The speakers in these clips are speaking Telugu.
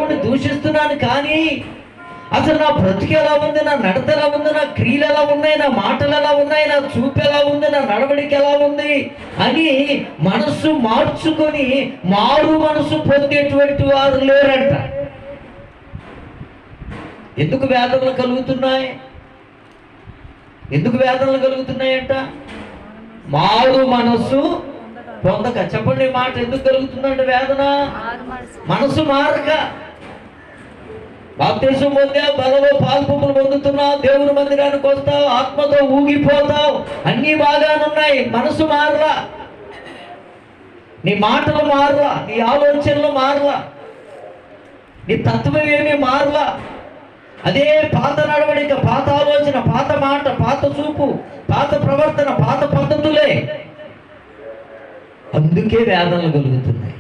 దేవుడిని దూషిస్తున్నాను, కానీ అసలు నా బ్రతికి ఎలా ఉంది, నా నడత ఎలా ఉంది, నా క్రియలు ఎలా ఉన్నాయి, నా మాటలు ఎలా ఉన్నాయి, నా చూపు ఎలా ఉంది, నా నడవడిక ఎలా ఉంది అని మనస్సు మార్చుకొని మారు మనసు పొందేటువంటి వారు లేరంట. ఎందుకు వేదనలు కలుగుతున్నాయి? ఎందుకు వేదనలు కలుగుతున్నాయంట? మారు మనసు పొందక. చెప్పండి, మాట ఎందుకు కలుగుతుందండి వేదన? మనసు మారక. బాప్తిసం పొందావు, బలలో పాల్పొప్పులు పొందుతున్నావు, దేవుని మందిరానికి వస్తావు, ఆత్మతో ఊగిపోతావు, అన్నీ బాగానున్నాయి, మనసు మారలా, నీ మాటలు మారలా, నీ ఆలోచనలు మారలా, నీ తత్వం ఏమీ మారలా. అదే పాత నడవడిక, పాత ఆలోచన, పాత మాట, పాత చూపు, పాత ప్రవర్తన, పాత పద్ధతులే. అందుకే వేదనలు కలుగుతున్నాయి.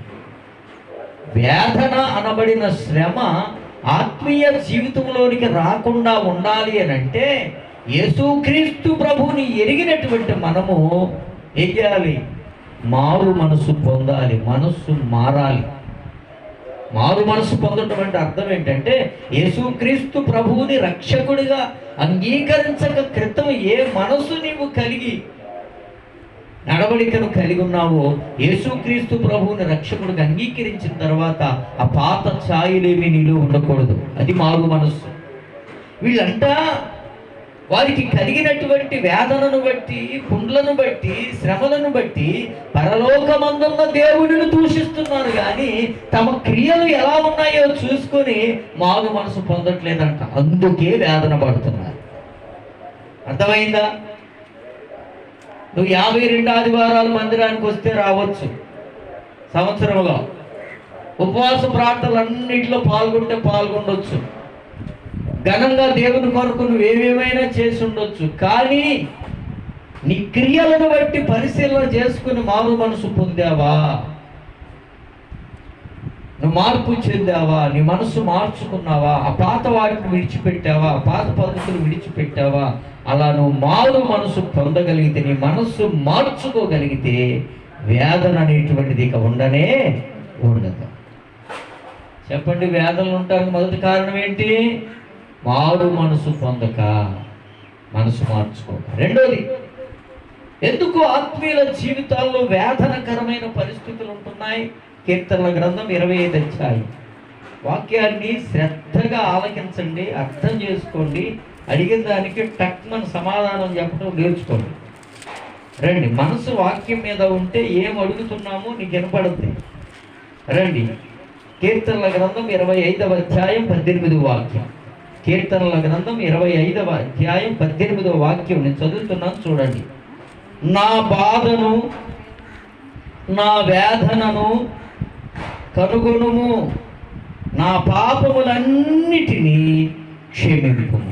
వేదన అనబడిన శ్రమ ఆత్మీయ జీవితంలోనికి రాకుండా ఉండాలి అని అంటే యేసుక్రీస్తు ప్రభువుని ఎరిగినటువంటి మనము ఏం చేయాలి? మారు మనసు పొందాలి, మనస్సు మారాలి. మారు మనసు పొందడం అంటే అర్థం ఏంటంటే యేసుక్రీస్తు ప్రభువుని రక్షకుడిగా అంగీకరించక క్రితం ఏ మనసు నీవు కలిగి నడవడికను కలిగి ఉన్నావో, యేసుక్రీస్తు ప్రభువుని రక్షకుడిగా అంగీకరించిన తర్వాత ఆ పాత ఛాయలేమి నీలో ఉండకూడదు. అది మారు మనస్సు. వీళ్ళంట వారికి కలిగినటువంటి వేదనను బట్టి, పుండ్లను బట్టి, శ్రమలను బట్టి పరలోకమందున్న దేవుడిని దూషిస్తున్నారు, కానీ తమ క్రియలు ఎలా ఉన్నాయో చూసుకొని మారు మనసు పొందట్లేదంట. అందుకే వేదన పడుతున్నారు. అర్థమైందా? నువ్వు 52 ఆదివారాలు మందిరానికి వస్తే రావచ్చు, సంవత్సరంలో ఉపవాస ప్రార్థనలన్నింటిలో పాల్గొనవచ్చు, ఘనంగా దేవుని కొరకు నువ్వేమేమైనా చేసి ఉండొచ్చు, కానీ నీ క్రియలను బట్టి పరిశీలన చేసుకుని మారు మనసు పొందావా? నువ్వు మార్పు చెందావా? నీ మనసు మార్చుకున్నావా? ఆ పాత వాటిని విడిచిపెట్టావా? ఆ పాత పద్ధతులు విడిచిపెట్టావా? అలా నువ్వు మారు మనసు పొందగలిగితే, నీ మనస్సు మార్చుకోగలిగితే వేదన అనేటువంటిది ఇక ఉండనే ఉండదు. చెప్పండి, వేదనలు ఉండడానికి మొదటి కారణం ఏంటి? మారు మనసు పొందక, మనసు మార్చుకోక. రెండోది, ఎందుకు ఆత్మీయుల జీవితాల్లో వేదనకరమైన పరిస్థితులు ఉంటున్నాయి? కీర్తనల గ్రంథం 25 అధ్యాయం. వాక్యాన్ని శ్రద్ధగా ఆలకించండి, అర్థం చేసుకోండి, అడిగిన దానికి టక్మన్ సమాధానం చెప్పడం నేర్చుకోండి. రండి, మనసు వాక్యం మీద ఉంటే ఏం అడుగుతున్నామో నీకు వినపడుతుంది. రండి, కీర్తనల గ్రంథం 25వ అధ్యాయం 18వ వాక్యం. కీర్తనల గ్రంథం 25వ అధ్యాయం 18వ వాక్యం నేను చదువుతున్నాను, చూడండి. నా బాధను, నా వేదనను కనుగొనుము, నా పాపములన్నిటినీ క్షమింపుము.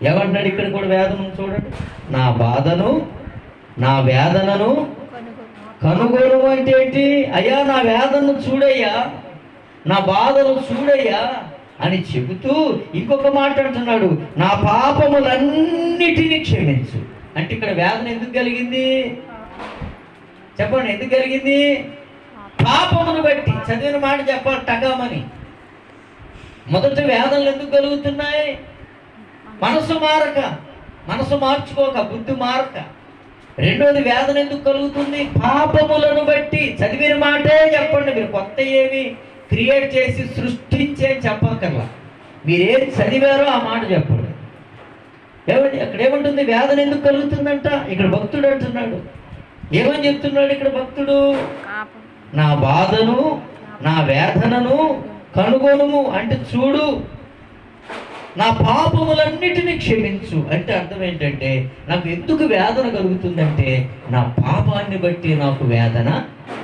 ఏమంటాడు ఇక్కడ కూడా? వేదన చూడండి. నా బాధను, నా వేదనను కనుగొనుము అంటే ఏంటి? అయ్యా నా వేదనను చూడయ్యా, నా బాధను చూడయ్యా అని చెబుతూ ఇంకొక మాట అంటున్నాడు, నా పాపములన్నిటినీ క్షమించు. అంటే ఇక్కడ వేదన ఎందుకు కలిగింది? చెప్పండి, ఎందుకు కలిగింది? పాపమును బట్టి. చదివిన మాట చెప్పాలి టకామని. మొదటి వేదనలు ఎందుకు కలుగుతున్నాయి? మనసు మారక, మనసు మార్చుకోక, బుద్ధి మారక. రెండోది, వేదన ఎందుకు కలుగుతుంది? పాపములను బట్టి. చదివిన మాటే చెప్పండి, మీరు కొత్త ఏమి క్రియేట్ చేసి సృష్టించే చెప్పక్కర్లా. మీరేం చదివారో ఆ మాట చెప్పండి. ఏమండి అక్కడ ఏమంటుంది? వేదన ఎందుకు కలుగుతుందంట? ఇక్కడ భక్తుడు అంటున్నాడు. ఏమని చెప్తున్నాడు ఇక్కడ భక్తుడు? నా బాధను, నా వేదనను కనుగొనుము అంటే చూడు, నా పాపములన్నిటినీ క్షమించు. అంటే అర్థం ఏంటంటే, నాకు ఎందుకు వేదన కలుగుతుందంటే నా పాపాన్ని బట్టి నాకు వేదన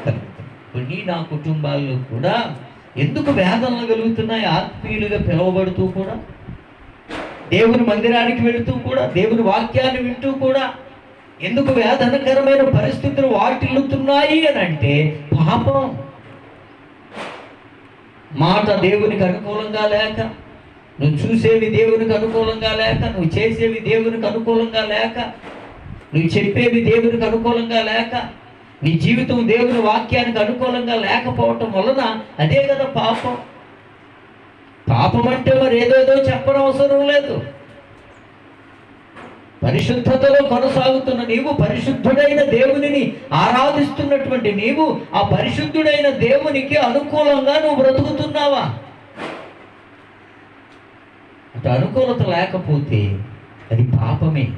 కలుగుతుంది. నా కుటుంబాల్లో కూడా ఎందుకు వేదనలు కలుగుతున్నాయి? ఆత్మీయులుగా పిలువబడుతూ కూడా, దేవుని మందిరానికి వెళుతూ కూడా, దేవుని వాక్యాన్ని వింటూ కూడా ఎందుకు వేదనకరమైన పరిస్థితులు వాటిల్లుతున్నాయి అని అంటే పాపం. మాట దేవునికి అనుకూలంగా లేక, నువ్వు చూసేవి దేవునికి అనుకూలంగా లేక, నువ్వు చేసేవి దేవునికి అనుకూలంగా లేక, నువ్వు చెప్పేవి దేవునికి అనుకూలంగా లేక, నీ జీవితం దేవుని వాక్యానికి అనుకూలంగా లేకపోవటం వలన అదే కదా పాపం. పాపం అంటే మరి ఏదేదో చెప్పనవసరం లేదు. పరిశుద్ధతలో కొనసాగుతున్న నీవు, పరిశుద్ధుడైన దేవునిని ఆరాధిస్తున్నటువంటి నీవు, ఆ పరిశుద్ధుడైన దేవునికి అనుకూలంగా నువ్వు బ్రతుకుతున్నావా? అటు అనుకూలత లేకపోతే అది పాపమే.